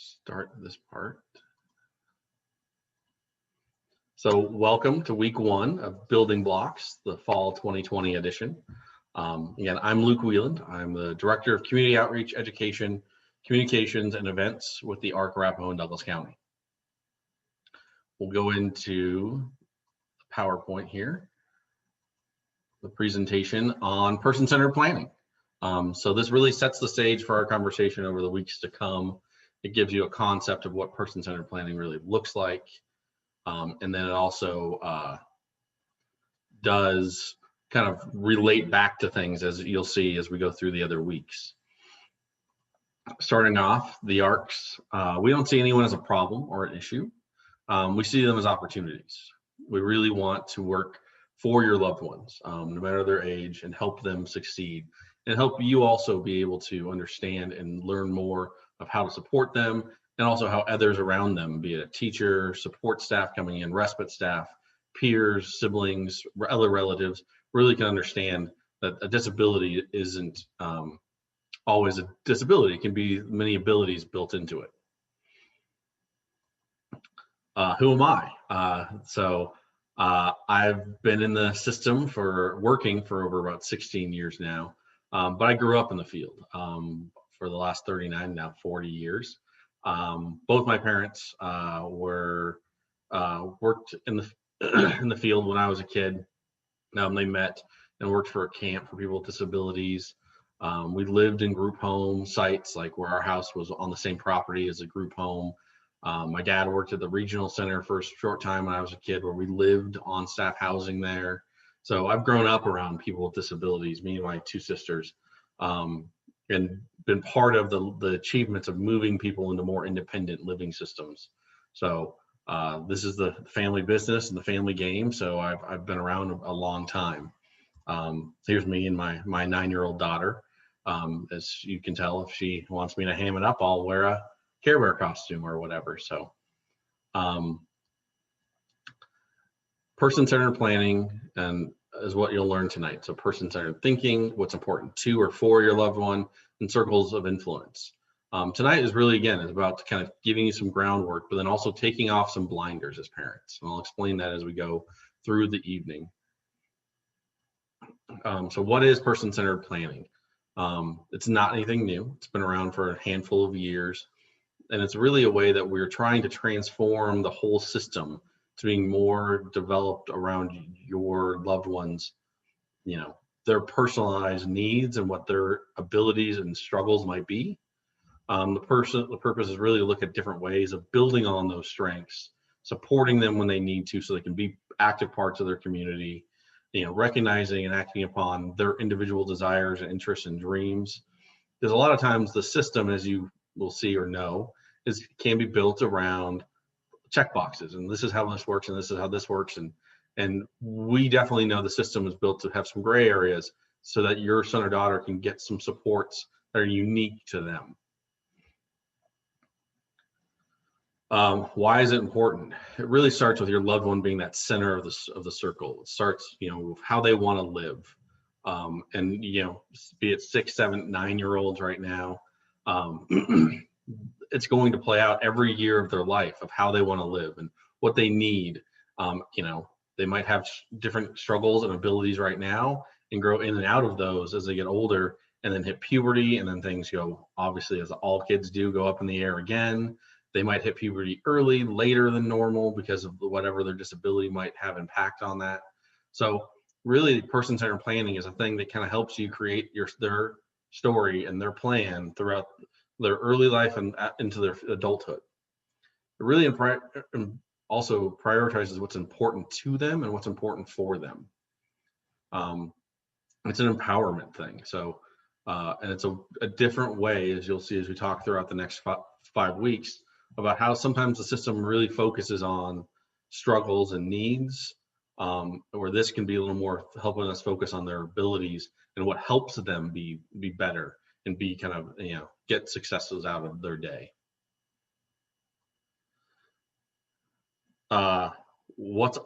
start this part. So welcome to week 1 of Building Blocks, the fall 2020 edition. Again, I'm Luke Wieland. I'm the Director of Community Outreach, Education, Communications, and Events with the Arc Arapahoe in Douglas County. We'll go into the PowerPoint here, the presentation on person-centered planning. So this really sets the stage for our conversation over the weeks to come. It gives you a concept of what person-centered planning really looks like. And then it also does kind of relate back to things, as you'll see as we go through the other weeks. Starting off, the ARCs, we don't see anyone as a problem or an issue. We see them as opportunities. We really want to work for your loved ones, no matter their age, and help them succeed, and help you also be able to understand and learn more of how to support them, and also how others around them, be it a teacher, support staff coming in, respite staff, peers, siblings, other relatives, really can understand that a disability isn't always a disability. It can be many abilities built into it. Who am I? I've been in the system working for over about 16 years now, but I grew up in the field for the last 39, now 40 years. Both my parents worked in the field when I was a kid. They met and worked for a camp for people with disabilities. We lived in group home sites, like where our house was on the same property as a group home. My dad worked at the regional center for a short time when I was a kid, where we lived on staff housing there. So I've grown up around people with disabilities, me and my 2 sisters, and been part of the achievements of moving people into more independent living systems. So this is the family business and the family game. So I've been around a long time. Here's me and my 9-year-old daughter. As you can tell, if she wants me to ham it up, I'll wear a Care Bear costume or whatever. So person-centered planning is what you'll learn tonight. So person-centered thinking, what's important to or for your loved one, and circles of influence. Tonight is really, again, is about kind of giving you some groundwork, but then also taking off some blinders as parents. And I'll explain that as we go through the evening. So what is person-centered planning? It's not anything new. It's been around for a handful of years. And it's really a way that we're trying to transform the whole system to being more developed around your loved ones, their personalized needs and what their abilities and struggles might be. The purpose is really to look at different ways of building on those strengths, supporting them when they need to, so they can be active parts of their community, recognizing and acting upon their individual desires and interests and dreams. Because a lot of times the system, as you will see or know, can be built around check boxes, and this is how this works, and this is how this works, and we definitely know the system is built to have some gray areas so that your son or daughter can get some supports that are unique to them. Why is it important? It really starts with your loved one being that center of the circle. It starts, with how they want to live, and be it 6, 7, 9-year-olds right now. It's going to play out every year of their life of how they want to live and what they need. They might have different struggles and abilities right now and grow in and out of those as they get older, and then hit puberty, and then things go, obviously, as all kids do, go up in the air again. They might hit puberty early, later than normal, because of whatever their disability might have impact on that. So really, person-centered planning is a thing that kind of helps you create their story and their plan throughout their early life and into their adulthood. It really also prioritizes what's important to them and what's important for them. It's an empowerment thing. So, and it's a different way, as you'll see as we talk throughout the next 5 weeks, about how sometimes the system really focuses on struggles and needs, where this can be a little more helping us focus on their abilities and what helps them be better and be kind of, get successes out of their day. What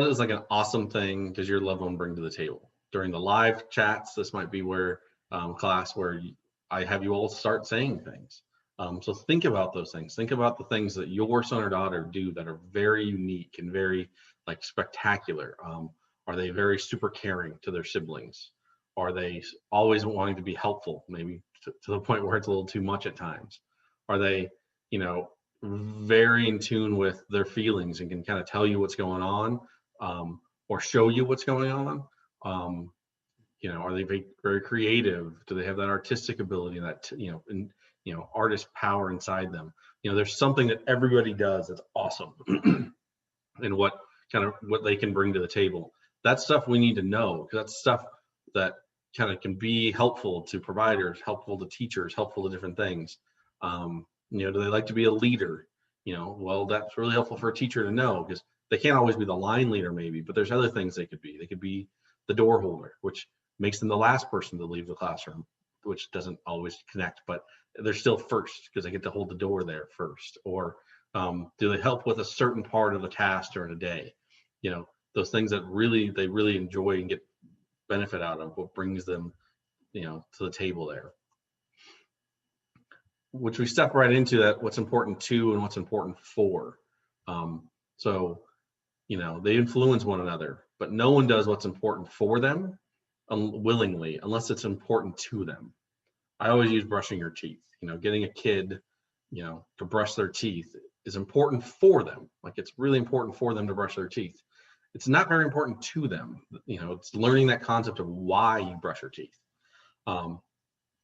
is like an awesome thing does your loved one bring to the table? During the live chats, this might be where class where I have you all start saying things. So think about those things. Think about the things that your son or daughter do that are very unique and very like spectacular. Are they very super caring to their siblings? Are they always wanting to be helpful, maybe to the point where it's a little too much at times? Are they, you know, very in tune with their feelings and can kind of tell you what's going on, or show you what's going on? You know, are they very, very creative? Do they have that artistic ability, that, you know, and, you know, artist power inside them? You know, there's something that everybody does that's awesome and what they can bring to the table. That's stuff we need to know, because that's stuff that kind of can be helpful to providers, helpful to teachers, helpful to different things. You know, do they like to be a leader? You know, well, that's really helpful for a teacher to know, because they can't always be the line leader maybe, but there's other things they could be. They could be the door holder, which makes them the last person to leave the classroom, which doesn't always connect, but they're still first because they get to hold the door there first. Or do they help with a certain part of a task during a day? You know, those things that they really enjoy and get benefit out of, what brings them, you know, to the table there. Which we step right into that, what's important to and what's important for. So, you know, they influence one another, but no one does what's important for them willingly unless it's important to them. I always use brushing your teeth. You know, getting a kid, you know, to brush their teeth is important for them. Like, it's really important for them to brush their teeth. It's not very important to them. You know, it's learning that concept of why you brush your teeth.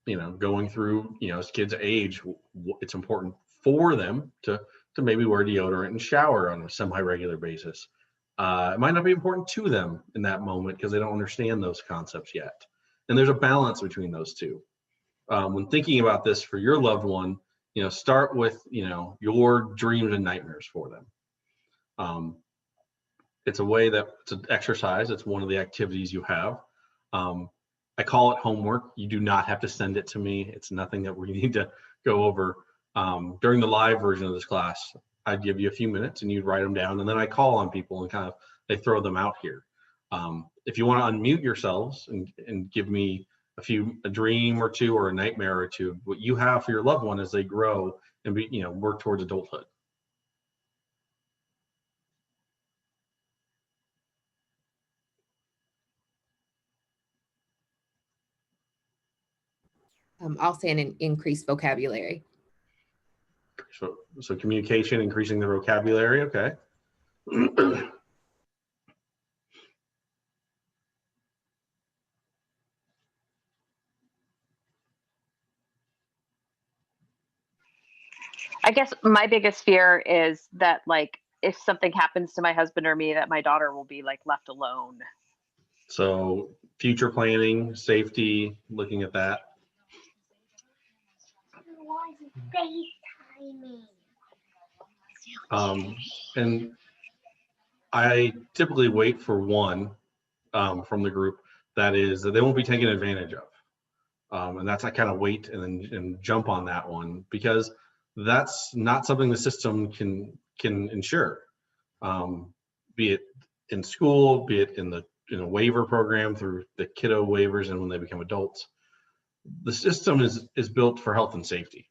You know, going through, you know, as kids age, it's important for them to maybe wear deodorant and shower on a semi-regular basis. It might not be important to them in that moment because they don't understand those concepts yet. And there's a balance between those two. When thinking about this for your loved one, you know, start with, you know, your dreams and nightmares for them. It's a way that it's an exercise. It's one of the activities you have. I call it homework. You do not have to send it to me. It's nothing that we need to go over. During the live version of this class, I'd give you a few minutes and you'd write them down, and then I call on people and kind of, they throw them out here. If you want to unmute yourselves and give me a dream or two or a nightmare or two, what you have for your loved one as they grow and be, you know, work towards adulthood. I'll say an increased vocabulary. So communication, increasing the vocabulary, okay. I guess my biggest fear is that, like, if something happens to my husband or me, that my daughter will be like left alone. So future planning, safety, looking at that. And I typically wait for one from the group that is that they won't be taken advantage of. And that's, I kind of wait and jump on that one, because that's not something the system can ensure. Be it in school, be it in a waiver program through the kiddo waivers and when they become adults. The system is built for health and safety.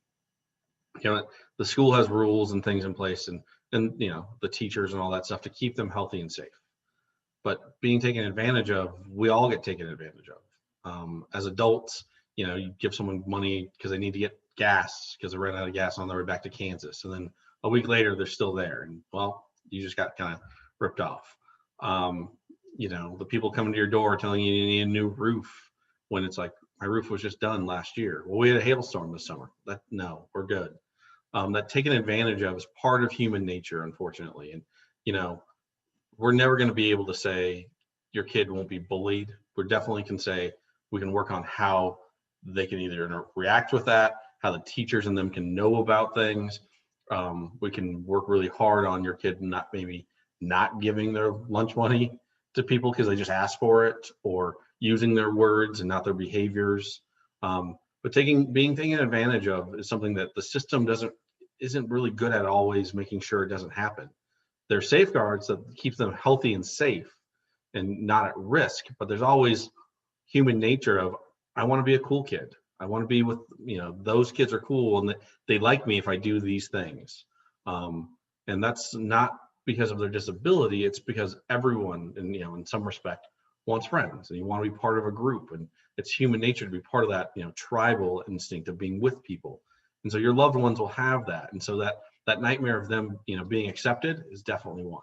You know, the school has rules and things in place, and you know, the teachers and all that stuff to keep them healthy and safe. But being taken advantage of, we all get taken advantage of. As adults, you know, you give someone money because they need to get gas because they ran out of gas on their way back to Kansas, and then a week later they're still there, and well, you just got kind of ripped off. You know, the people coming to your door telling you need a new roof when it's like, my roof was just done last year. Well, we had a hailstorm this summer. No, we're good. That taken advantage of is part of human nature, unfortunately. And, you know, we're never going to be able to say your kid won't be bullied. We definitely can say we can work on how they can either react with that, how the teachers and them can know about things. We can work really hard on your kid not giving their lunch money to people because they just ask for it, or using their words and not their behaviors. But being taken advantage of is something that the system isn't really good at always making sure it doesn't happen. There are safeguards that keep them healthy and safe and not at risk, but there's always human nature of, I want to be a cool kid. I want to be with, those kids are cool and they like me if I do these things. And that's not because of their disability. It's because everyone, in some respect, wants friends, and you want to be part of a group, and it's human nature to be part of that, tribal instinct of being with people. And so your loved ones will have that. And so that nightmare of them, being accepted is definitely one.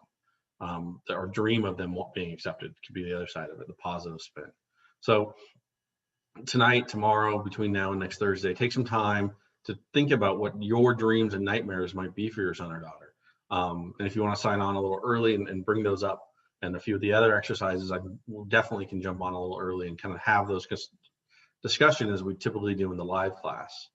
Or dream of them being accepted could be the other side of it, the positive spin. So tonight, tomorrow, between now and next Thursday, take some time to think about what your dreams and nightmares might be for your son or daughter. And if you want to sign on a little early and bring those up, and a few of the other exercises, I definitely can jump on a little early and kind of have those discussion as we typically do in the live class.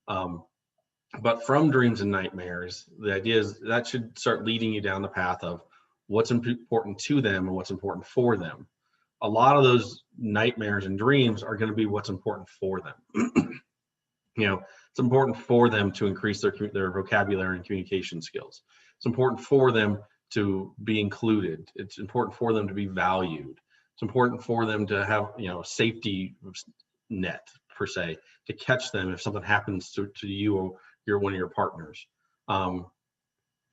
But from dreams and nightmares, the idea is that should start leading you down the path of what's important to them and what's important for them. A lot of those nightmares and dreams are going to be what's important for them. It's important for them to increase their vocabulary and communication skills. It's important for them to be included. It's important for them to be valued. It's important for them to have, a safety net, per se, to catch them if something happens to you or one of your partners, are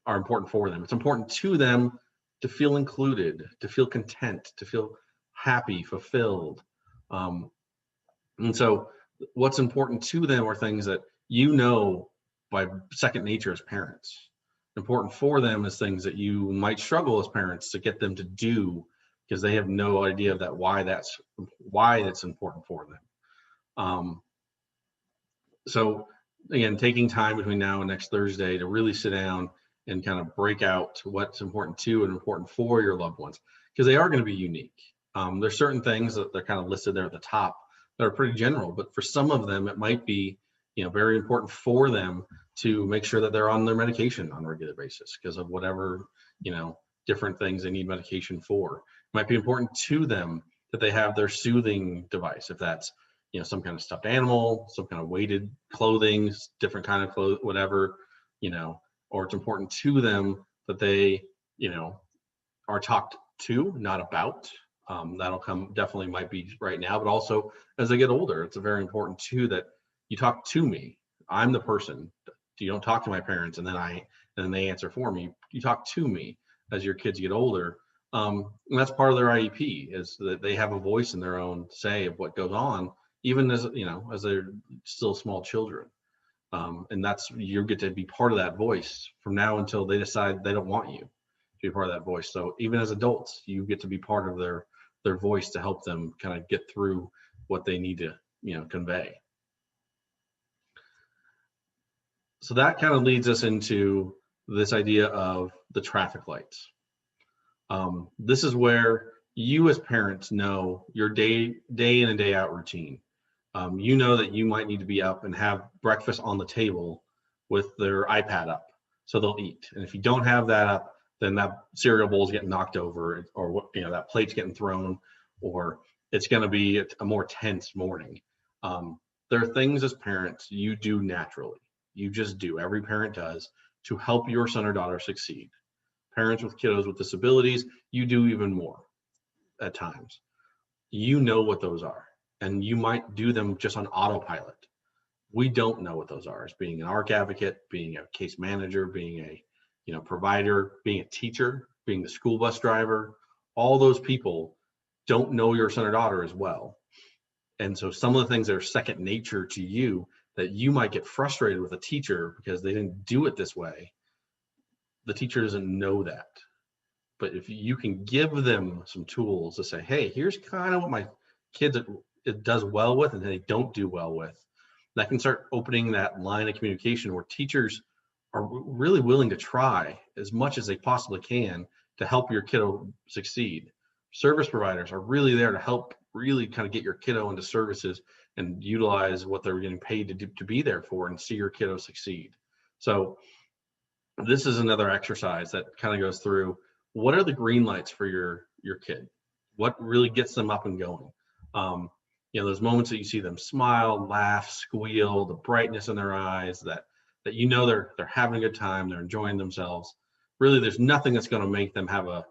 important for them. It's important to them to feel included, to feel content, to feel happy, fulfilled. And so what's important to them are things that by second nature as parents. Important for them is things that you might struggle as parents to get them to do, because they have no idea of that, why that's important for them. So again, taking time between now and next Thursday to really sit down and kind of break out what's important to and important for your loved ones, because they are going to be unique. There's certain things that they're kind of listed there at the top that are pretty general, but for some of them, it might be, very important for them to make sure that they're on their medication on a regular basis because of whatever, different things they need medication for. It might be important to them that they have their soothing device, if that's, some kind of stuffed animal, some kind of weighted clothing, different kind of clothes, whatever, or it's important to them that they, are talked to, not about. That'll come, definitely might be right now, but also as they get older, it's very important too that you talk to me. I'm the person. You don't talk to my parents and then they answer for me. You talk to me as your kids get older. And that's part of their IEP, is that they have a voice in their own say of what goes on, even as they're still small children. And you get to be part of that voice from now until they decide they don't want you to be part of that voice. So even as adults, you get to be part of their voice to help them kind of get through what they need to, convey. So that kind of leads us into this idea of the traffic lights. This is where you as parents know your day in and day out routine. You know that you might need to be up and have breakfast on the table with their iPad up so they'll eat. And if you don't have that up, then that cereal bowl is getting knocked over, or that plate's getting thrown, or it's going to be a more tense morning. There are things as parents you do naturally. You just do. Every parent does, to help your son or daughter succeed. Parents with kiddos with disabilities, you do even more at times. You know what those are, and you might do them just on autopilot. We don't know what those are, as being an ARC advocate, being a case manager, being a provider, being a teacher, being the school bus driver. All those people don't know your son or daughter as well. And so some of the things that are second nature to you that you might get frustrated with a teacher because they didn't do it this way, the teacher doesn't know that. But if you can give them some tools to say, hey, here's kind of what my kids it does well with and they don't do well with, that can start opening that line of communication where teachers are really willing to try as much as they possibly can to help your kiddo succeed. Service providers are really there to help really kind of get your kiddo into services and utilize what they're getting paid to be there for, and see your kiddo succeed. So this is another exercise that kind of goes through, what are the green lights for your kid? What really gets them up and going? Those moments that you see them smile, laugh, squeal, the brightness in their eyes, that they're having a good time, they're enjoying themselves. Really, there's nothing that's going to make them have a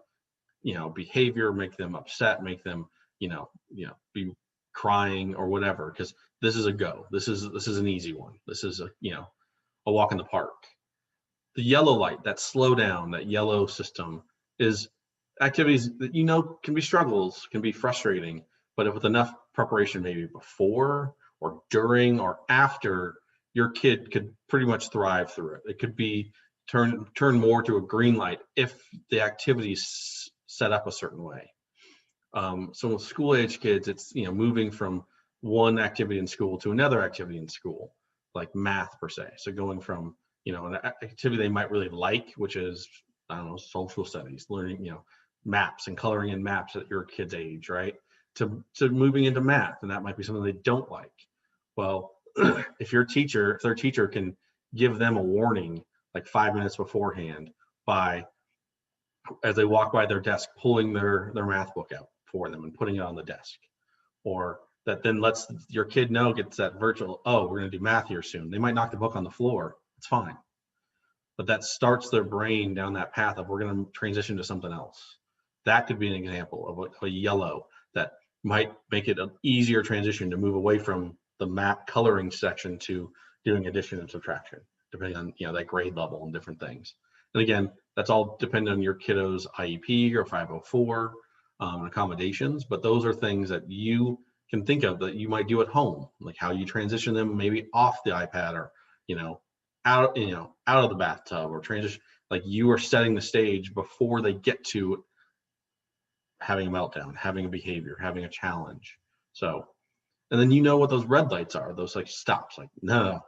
behavior, make them upset, make them be crying or whatever, because this is a go. This is an easy one. This is a walk in the park. The yellow light, that slow down, that yellow system is activities that can be struggles, can be frustrating, but if with enough preparation, maybe before or during or after, your kid could pretty much thrive through it. It could be turn more to a green light if the activity's set up a certain way. So with school age kids, it's moving from one activity in school to another activity in school, like math per se. So going from an activity they might really like, which is, I don't know, social studies, learning maps and coloring in maps at your kid's age, right? To moving into math, and that might be something they don't like. Well, if their teacher can give them a warning like 5 minutes beforehand by, as they walk by their desk, pulling their math book out for them and putting it on the desk, or that then lets your kid know, gets that virtual, oh, we're going to do math here soon. They might knock the book on the floor. It's fine. But that starts their brain down that path of, we're going to transition to something else. That could be an example of a yellow that might make it an easier transition to move away from the map coloring section to doing addition and subtraction, depending on that grade level and different things. And again, that's all dependent on your kiddo's IEP or 504 accommodations, but those are things that you can think of that you might do at home, like how you transition them maybe off the iPad or out of the bathtub, or transition, like you are setting the stage before they get to having a meltdown, having a behavior, having a challenge. So, and then what those red lights are, those like stops, like, no,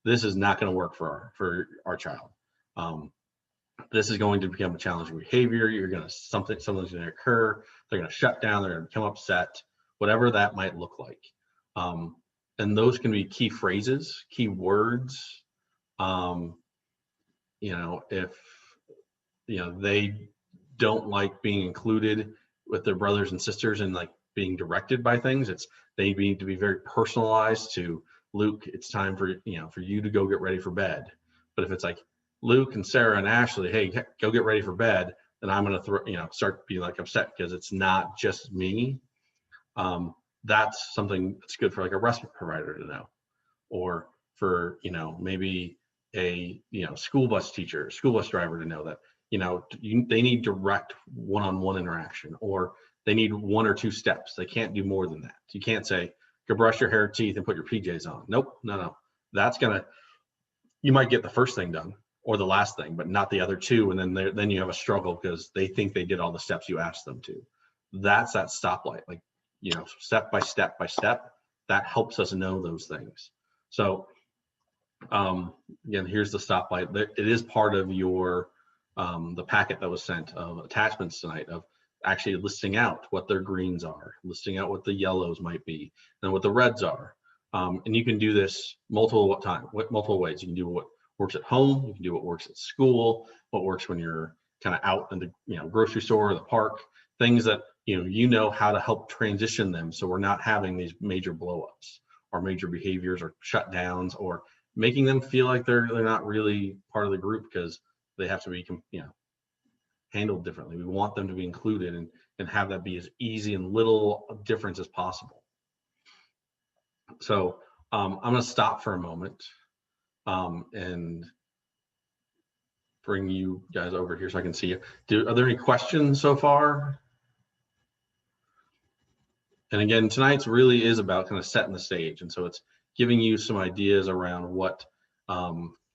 this is not going to work for our child. This is going to become a challenging behavior. Something's going to occur. They're going to shut down. They're going to become upset, whatever that might look like. And those can be key phrases, key words. If they don't like being included with their brothers and sisters and like being directed by things, they need to be very personalized to, Luke, it's time for you to go get ready for bed. But if it's like Luke and Sarah and Ashley, hey, go get ready for bed, then I'm going to start being like upset because it's not just me. That's something that's good for like a respite provider to know, or for maybe a school bus teacher, school bus driver to know that they need direct one-on-one interaction, or they need 1 or 2 steps. They can't do more than that. You can't say, go brush your hair, teeth, and put your PJs on. Nope, no. You might get the first thing done or the last thing, but not the other 2, and then you have a struggle because they think they did all the steps you asked them to. That's that stoplight, like step by step by step. That helps us know those things. So again, here's the stoplight. It is part of your the packet that was sent of attachments tonight, of actually listing out what their greens are, listing out what the yellows might be, and what the reds are. And you can do this multiple ways. You can do what works at home. You can do what works at school. What works when you're kind of out in the grocery store or the park. Things that how to help transition them, so we're not having these major blowups or major behaviors or shutdowns, or making them feel like they're not really part of the group because they have to be handled differently. We want them to be included and have that be as easy and little difference as possible. So I'm going to stop for a moment and bring you guys over here so I can see you. Are there any questions so far? And again, tonight's really is about kind of setting the stage. And so it's giving you some ideas around what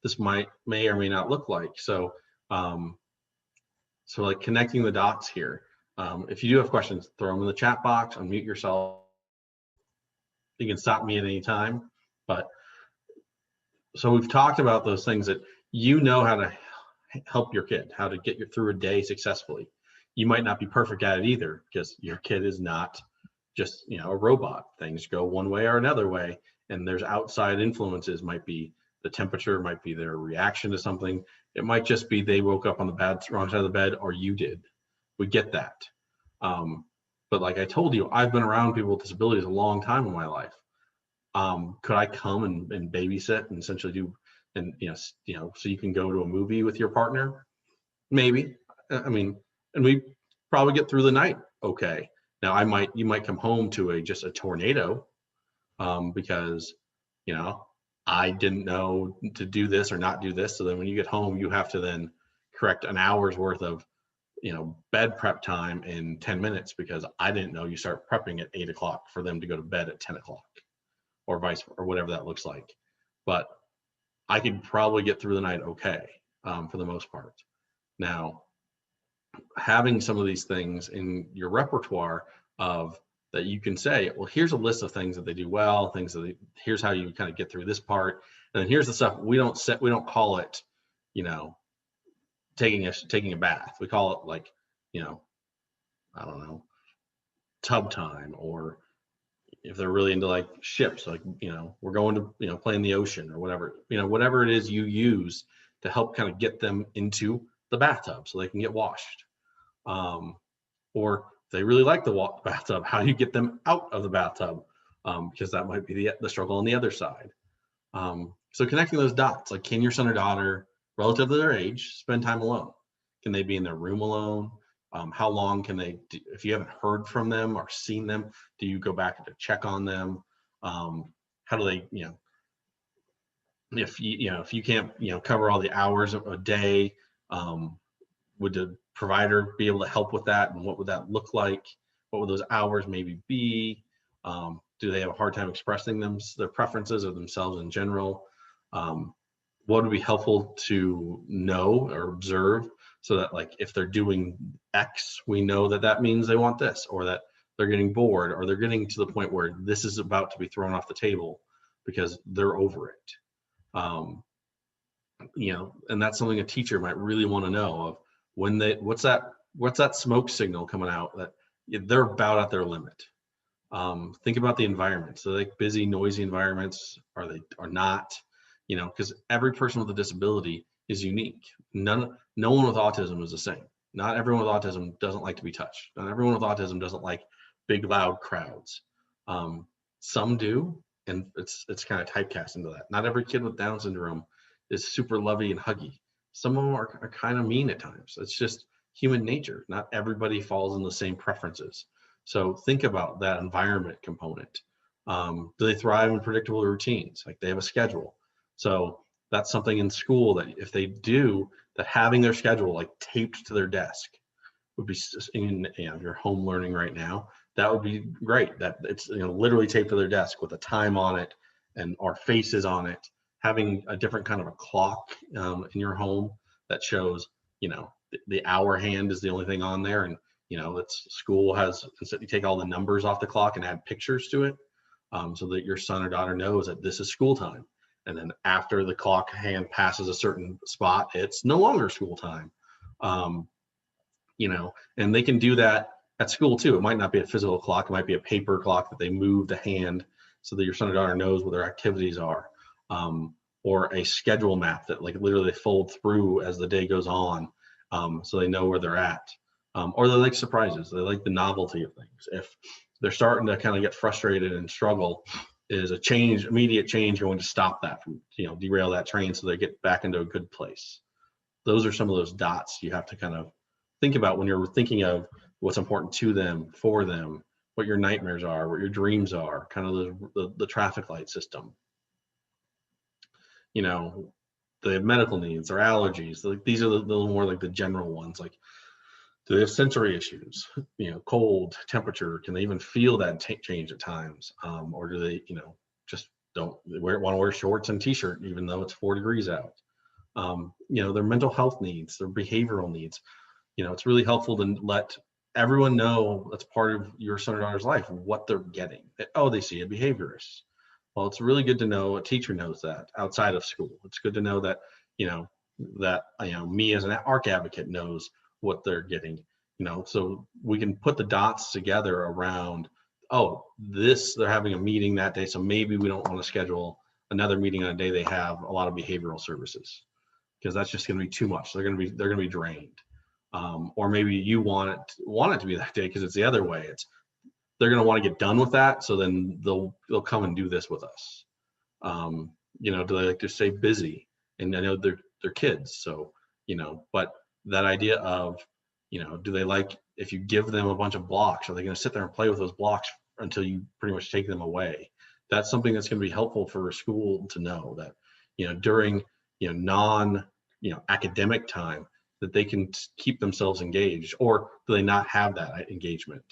this may or may not look like. So, so like connecting the dots here. If you do have questions, throw them in the chat box, unmute yourself. You can stop me at any time. But so we've talked about those things that how to help your kid, how to get you through a day successfully. You might not be perfect at it either, because your kid is not just a robot. Things go one way or another way, and there's outside influences. Might be the temperature, might be their reaction to something. It might just be they woke up on the wrong side of the bed, or you did. We get that. But like I told you, I've been around people with disabilities a long time in my life. Could I come and babysit and essentially do, and so you can go to a movie with your partner? Maybe. I mean, and we probably get through the night okay. Now you might come home to just a tornado, because, I didn't know to do this or not do this. So then when you get home, you have to then correct an hour's worth of, bed prep time in 10 minutes because I didn't know you start prepping at 8 o'clock for them to go to bed at 10 o'clock or or whatever that looks like. But I could probably get through the night okay, for the most part. Now, having some of these things in your repertoire of that you can say, well, here's a list of things that they do well, here's how you kind of get through this part. And then here's the stuff we don't call it, taking a bath. We call it like, I don't know, tub time, or if they're really into like ships, like, we're going to, play in the ocean or whatever, whatever it is you use to help kind of get them into the bathtub so they can get washed. Or if they really like the bathtub, how do you get them out of the bathtub? Because that might be the struggle on the other side. So connecting those dots, like, can your son or daughter, relative to their age, spend time alone? Can they be in their room alone? How long can they do, if you haven't heard from them or seen them, do you go back to check on them? How do they, if you can't, cover all the hours of a day, would the provider be able to help with that? And what would that look like? What would those hours maybe be? Do they have a hard time expressing their preferences or themselves in general? What would be helpful to know or observe so that, like, if they're doing X, we know that means they want this, or that they're getting bored, or they're getting to the point where this is about to be thrown off the table because they're over it. And that's something a teacher might really want to know of when what's that smoke signal coming out that they're about at their limit. Think about the environment. So, like, busy, noisy environments, are not, because every person with a disability is unique. No one with autism is the same. Not everyone with autism doesn't like to be touched. Not everyone with autism doesn't like big, loud crowds. Some do, and it's kind of typecast into that. Not every kid with Down syndrome is super lovey and huggy. Some of them are kind of mean at times. It's just human nature. Not everybody falls in the same preferences. So think about that environment component. Do they thrive in predictable routines? Like, they have a schedule. So that's something in school that if they do, that having their schedule like taped to their desk would be, if you're home learning right now, that would be great. That it's literally taped to their desk with a time on it and our faces on it. Having a different kind of a clock in your home that shows, the hour hand is the only thing on there, and school has, you take all the numbers off the clock and add pictures to it, so that your son or daughter knows that this is school time. And then after the clock hand passes a certain spot, it's no longer school time. And they can do that at school too. It might not be a physical clock. It might be a paper clock that they move the hand so that your son or daughter knows what their activities are. Or a schedule map that, like, literally they fold through as the day goes on, so they know where they're at. Or they like surprises. They like the novelty of things. If they're starting to kind of get frustrated and struggle, is immediate change going to stop that from, derail that train so they get back into a good place? Those are some of those dots you have to kind of think about when you're thinking of what's important to them, for them, what your nightmares are, what your dreams are, kind of the traffic light system. They have medical needs or allergies. Like, these are the little more like the general ones. Like, do they have sensory issues? Cold, temperature. Can they even feel that change at times? Or do they, just want to wear shorts and t-shirt even though it's 4 degrees out? Their mental health needs, their behavioral needs. It's really helpful to let everyone know that's part of your son or daughter's life what they're getting. They see a behaviorist. Well, it's really good to know a teacher knows that outside of school. It's good to know that, me as an ARC advocate knows what they're getting, so we can put the dots together around, they're having a meeting that day. So maybe we don't want to schedule another meeting on a day they have a lot of behavioral services, because that's just going to be too much. They're going to be drained. Or maybe you want it to be that day because it's the other way. They're going to want to get done with that, so then they'll come and do this with us. Do they like to stay busy? And I know they're kids, so but that idea of do they like if you give them a bunch of blocks, are they going to sit there and play with those blocks until you pretty much take them away? That's something that's going to be helpful for a school to know, that during non academic time, that they can keep themselves engaged, or do they not have that engagement?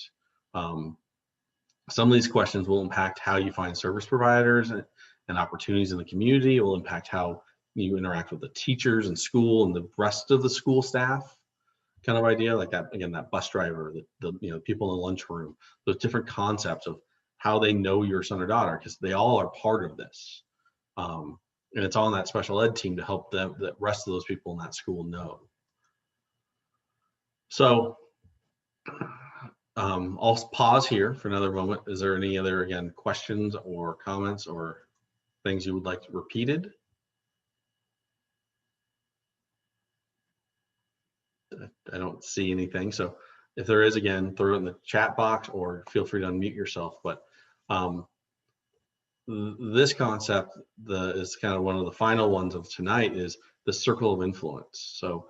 Some of these questions will impact how you find service providers and opportunities in the community. It will impact how you interact with the teachers in school and the rest of the school staff, kind of idea, like that, again, that bus driver, the people in the lunchroom, those different concepts of how they know your son or daughter, because they all are part of this. And it's on that special ed team to help them, the rest of those people in that school know. So I'll pause here for another moment. Is there any other, again, questions or comments or things you would like repeated? I don't see anything. So if there is, again, throw it in the chat box or feel free to unmute yourself. But this concept is kind of one of the final ones of tonight, is the circle of influence. So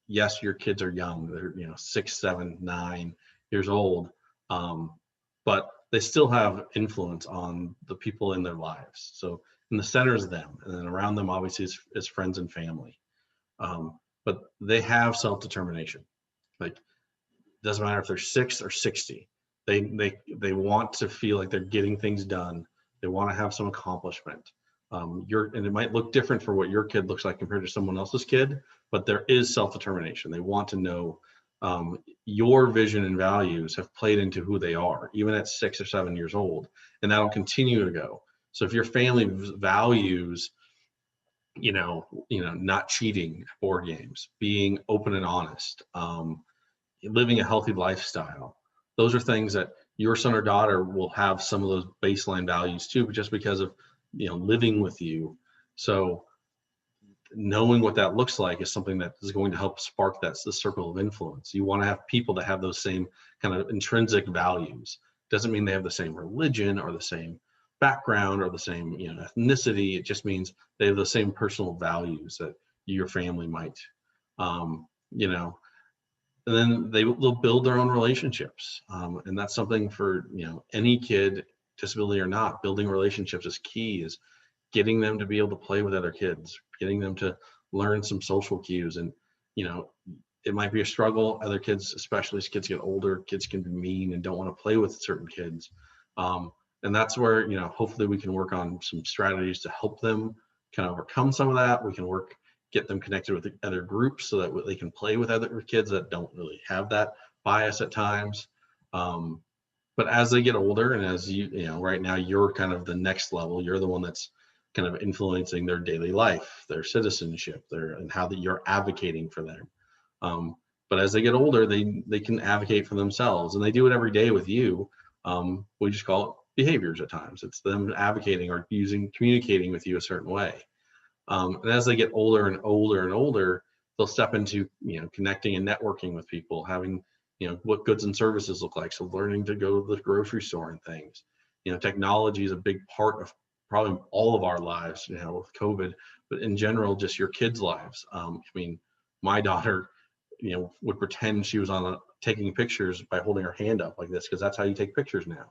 yes, your kids are young. They're 6, 7, 9 years old, but they still have influence on the people in their lives. So in the center is them, and then around them obviously is friends and family. But they have self-determination. Like, doesn't matter if they're 6 or 60. They want to feel like they're getting things done. They want to have some accomplishment. And it might look different for what your kid looks like compared to someone else's kid, but there is self-determination. They want to know your vision and values have played into who they are, even at 6 or 7 years old, and that'll continue to go. So if your family values, not cheating at board games, being open and honest, living a healthy lifestyle, those are things that your son or daughter will have some of those baseline values too, but just because of living with you. So knowing what that looks like is something that is going to help spark the circle of influence. You want to have people that have those same kind of intrinsic values. Doesn't mean they have the same religion or the same background or the same ethnicity. It just means they have the same personal values that your family might. And then they'll build their own relationships, and that's something for any kid, disability or not. Building relationships is key. Is getting them to be able to play with other kids, getting them to learn some social cues. And it might be a struggle. Other kids, especially as kids get older, kids can be mean and don't want to play with certain kids, and that's where hopefully we can work on some strategies to help them kind of overcome some of that. We can get them connected with other groups so that they can play with other kids that don't really have that bias at times. But as they get older, and as right now, you're kind of the next level. You're the one that's kind of influencing their daily life, their citizenship, and how that you're advocating for them. But as they get older, they can advocate for themselves, and they do it every day with you. We just call it behaviors at times. It's them advocating or communicating with you a certain way. And as they get older and older and older, they'll step into connecting and networking with people, having what goods and services look like. So learning to go to the grocery store and things. Technology is a big part of probably all of our lives, with COVID, but in general, just your kids' lives. My daughter, would pretend she was taking pictures by holding her hand up like this, because that's how you take pictures now.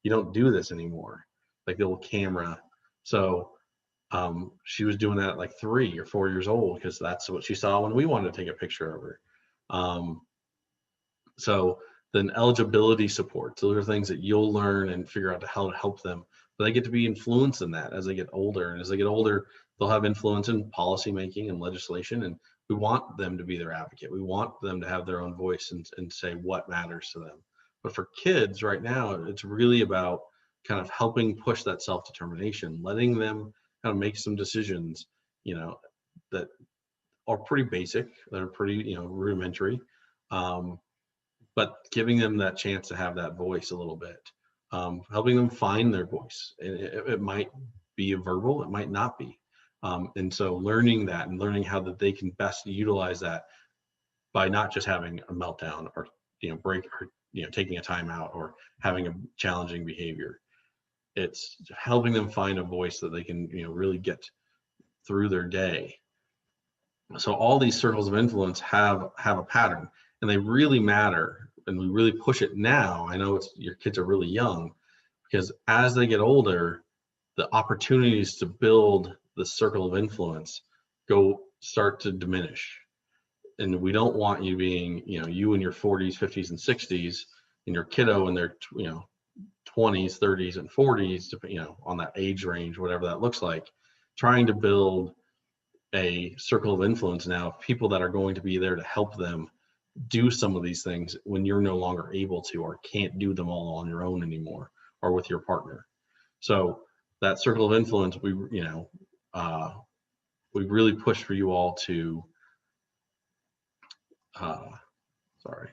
You don't do this anymore, like the little camera. So she was doing that at like 3 or 4 years old, because that's what she saw when we wanted to take a picture of her. So then eligibility support. So there are things that you'll learn and figure out how to help them. But they get to be influenced in that as they get older. And as they get older, they'll have influence in policy making and legislation. And we want them to be their advocate. We want them to have their own voice and say what matters to them. But for kids right now, it's really about kind of helping push that self-determination, letting them kind of make some decisions, that are pretty basic, that are pretty, rudimentary, but giving them that chance to have that voice a little bit, helping them find their voice. It might be verbal, it might not be. And so learning that and learning how that they can best utilize that by not just having a meltdown or, break, or, taking a time out or having a challenging behavior. It's helping them find a voice that they can, really get through their day. So all these circles of influence have a pattern, and they really matter. And we really push it now. I know your kids are really young, because as they get older, the opportunities to build the circle of influence start to diminish. And we don't want you being, you in your 40s, 50s, and 60s, and your kiddo in their, 20s, 30s, and 40s, on that age range, whatever that looks like, trying to build a circle of influence now of people that are going to be there to help them do some of these things when you're no longer able to, or can't do them all on your own anymore, or with your partner. So that circle of influence, we really push for you all to, sorry,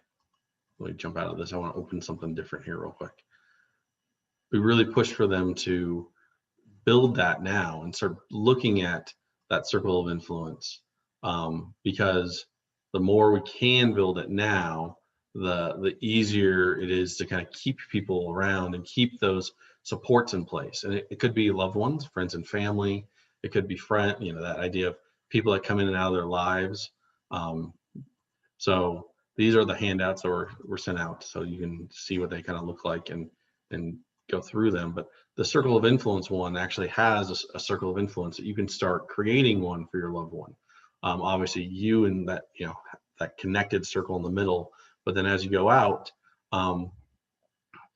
let me jump out of this. I want to open something different here real quick. We really push for them to build that now and start looking at that circle of influence, because the more we can build it now, the easier it is to kind of keep people around and keep those supports in place. And it could be loved ones, friends and family. It could be that idea of people that come in and out of their lives. So these are the handouts that were sent out, so you can see what they kind of look like and go through them. But the circle of influence one actually has a circle of influence that you can start creating one for your loved one. Obviously you and that, that connected circle in the middle, but then as you go out,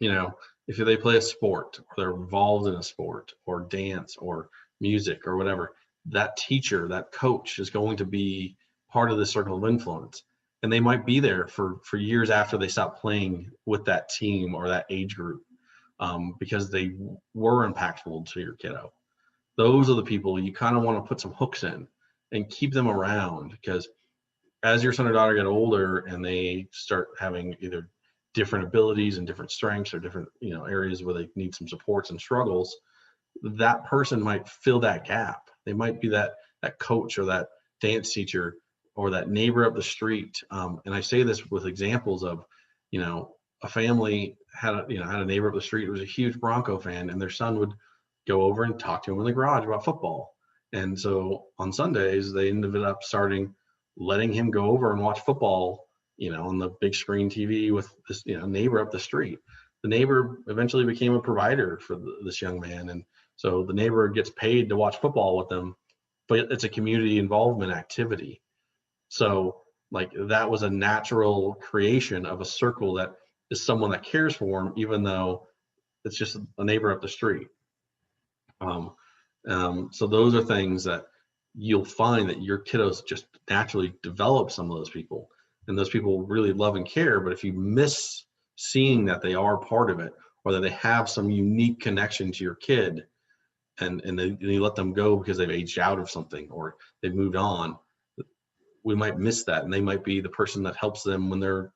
if they play a sport, or they're involved in a sport or dance or music or whatever, that teacher, that coach is going to be part of the circle of influence. And they might be there for years after they stop playing with that team or that age group, because they were impactful to your kiddo. Those are the people you kind of want to put some hooks in and keep them around, because as your son or daughter get older and they start having either different abilities and different strengths, or different areas where they need some supports and struggles, that person might fill that gap. They might be that coach or that dance teacher or that neighbor up the street. And I say this with examples of, a family had a neighbor up the street who was a huge Bronco fan, and their son would go over and talk to him in the garage about football. And so on Sundays, they ended up letting him go over and watch football, on the big screen TV with this, neighbor up the street. The neighbor eventually became a provider for this young man. And so the neighbor gets paid to watch football with them, but it's a community involvement activity. So that was a natural creation of a circle that is someone that cares for him, even though it's just a neighbor up the street. So those are things that you'll find that your kiddos just naturally develop some of those people, and those people really love and care. But if you miss seeing that they are part of it, or that they have some unique connection to your kid, and you let them go because they've aged out of something or they've moved on, we might miss that. And they might be the person that helps them when they're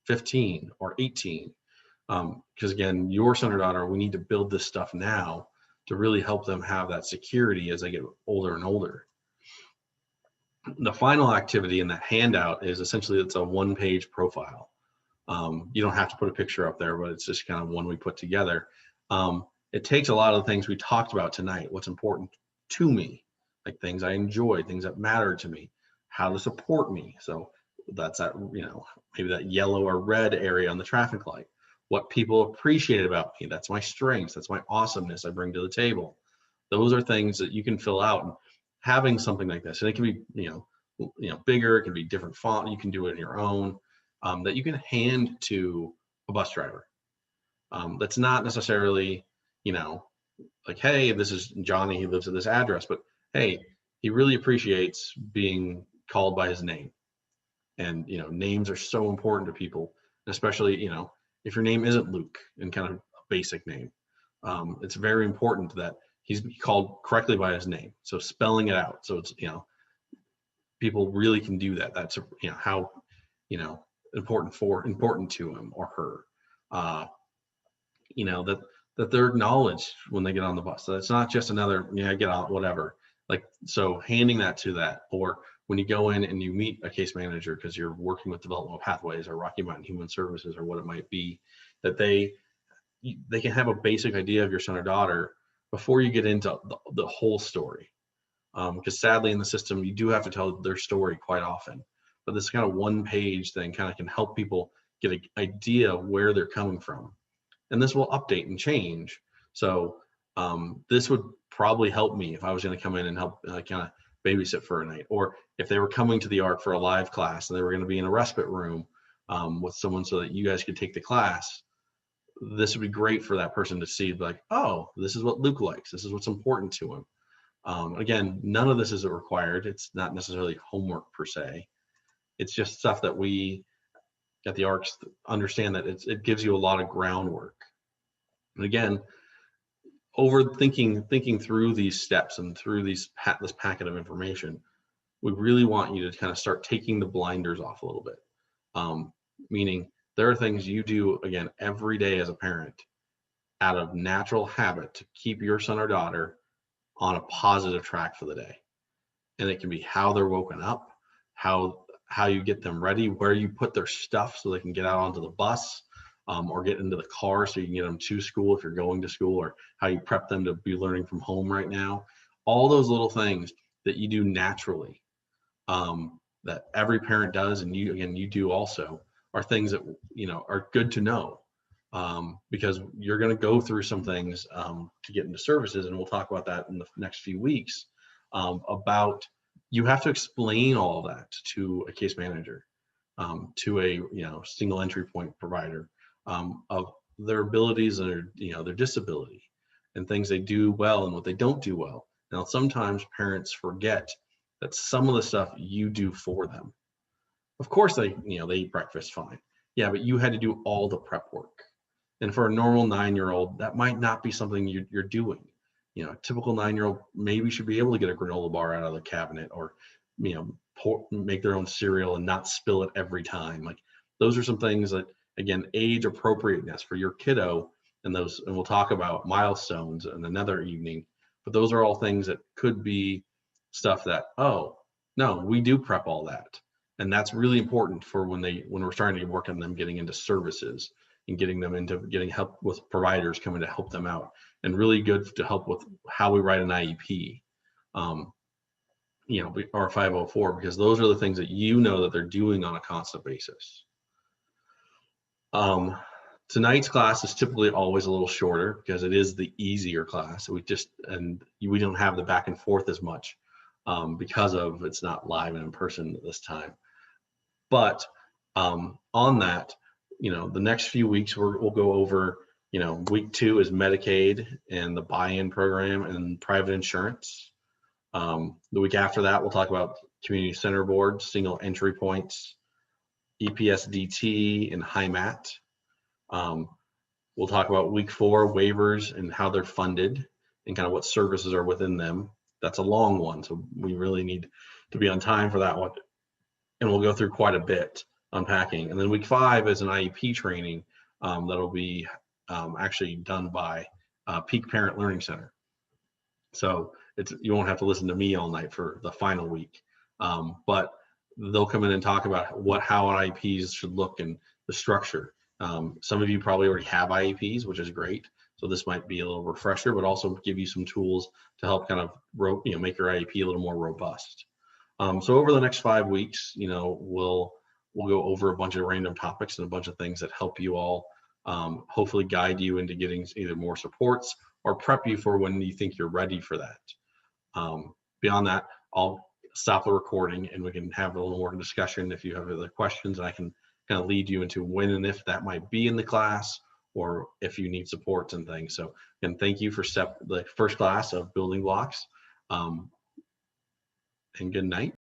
15 or 18. Because again, your son or daughter, we need to build this stuff now to really help them have that security as they get older and older. The final activity in that handout is essentially, it's a one-page profile. You don't have to put a picture up there, but it's just kind of one we put together. It takes a lot of the things we talked about tonight, what's important to me, like things I enjoy, things that matter to me, how to support me. So that's that, maybe that yellow or red area on the traffic light. What people appreciate about me, that's my strengths, that's my awesomeness I bring to the table. Those are things that you can fill out. And having something like this, and it can be, bigger, it can be different font, you can do it on your own, that you can hand to a bus driver. That's not necessarily, like, hey, this is Johnny, he lives at this address, but hey, he really appreciates being called by his name. And, names are so important to people, especially, if your name isn't Luke and kind of a basic name, it's very important that he's called correctly by his name. So spelling it out. So it's, people really can do that. That's, how, important to him or her, that they're acknowledged when they get on the bus. So it's not just another, get out, whatever. Like, so handing that to that, or when you go in and you meet a case manager because you're working with developmental pathways or Rocky Mountain Human Services or what it might be, that they can have a basic idea of your son or daughter before you get into the whole story. Because sadly in the system, you do have to tell their story quite often. but this kind of one page thing kind of can help people get an idea where they're coming from. And this will update and change. So this would probably help me if I was going to come in and help kind of babysit for a night, or if they were coming to the ARC for a live class and they were going to be in a respite room with someone so that you guys could take the class. This would be great for that person to see, like, oh, this is what Luke likes. This is what's important to him. Again, none of this is required. It's not necessarily homework per se. It's just stuff that we at the ARCs understand that it gives you a lot of groundwork. And again, thinking through these steps and through this packet of information, we really want you to kind of start taking the blinders off a little bit. Meaning there are things you do, again, every day as a parent out of natural habit to keep your son or daughter on a positive track for the day. And it can be how they're woken up, how you get them ready, where you put their stuff so they can get out onto the bus, or get into the car so you can get them to school if you're going to school, or how you prep them to be learning from home right now. All those little things that you do naturally, that every parent does, and you do also, are things that are good to know, because you're going to go through some things to get into services, and we'll talk about that in the next few weeks. About you have to explain all of that to a case manager, to a single entry point provider, of their abilities and their disability and things they do well and what they don't do well. Now, sometimes parents forget that some of the stuff you do for them. Of course, they eat breakfast fine. Yeah, but you had to do all the prep work. And for a normal 9-year-old, that might not be something you're doing. A typical 9-year-old maybe should be able to get a granola bar out of the cabinet, or make their own cereal and not spill it every time. Like, those are some things that, again, age appropriateness for your kiddo, and we'll talk about milestones in another evening. But those are all things that could be stuff that, oh no, we do prep all that. And that's really important for when we're starting to work on them getting into services and getting help with providers coming to help them out, and really good to help with how we write an IEP, or 504, because those are the things that that they're doing on a constant basis. Tonight's class is typically always a little shorter because it is the easier class. We don't have the back and forth as much because of it's not live and in person this time. But on that, the next few weeks we'll go over, week 2 is Medicaid and the buy-in program and private insurance. The week after that, we'll talk about community center board, single entry points, EPSDT, and HIMAT. We'll talk about week 4 waivers and how they're funded and kind of what services are within them. That's a long one, so we really need to be on time for that one. And we'll go through quite a bit unpacking. And then week 5 is an IEP training that'll be actually done by Peak Parent Learning Center. So you won't have to listen to me all night for the final week, but they'll come in and talk about how IEPs should look and the structure. Some of you probably already have IEPs, which is great. So this might be a little refresher, but also give you some tools to help kind of make your IEP a little more robust. So over the next 5 weeks, we'll go over a bunch of random topics and a bunch of things that help you all hopefully guide you into getting either more supports or prep you for when you think you're ready for that. Beyond that, I'll stop the recording and we can have a little more discussion if you have other questions, and I can kind of lead you into when and if that might be in the class, or if you need supports and things. So again, thank you for the first class of building blocks, and good night.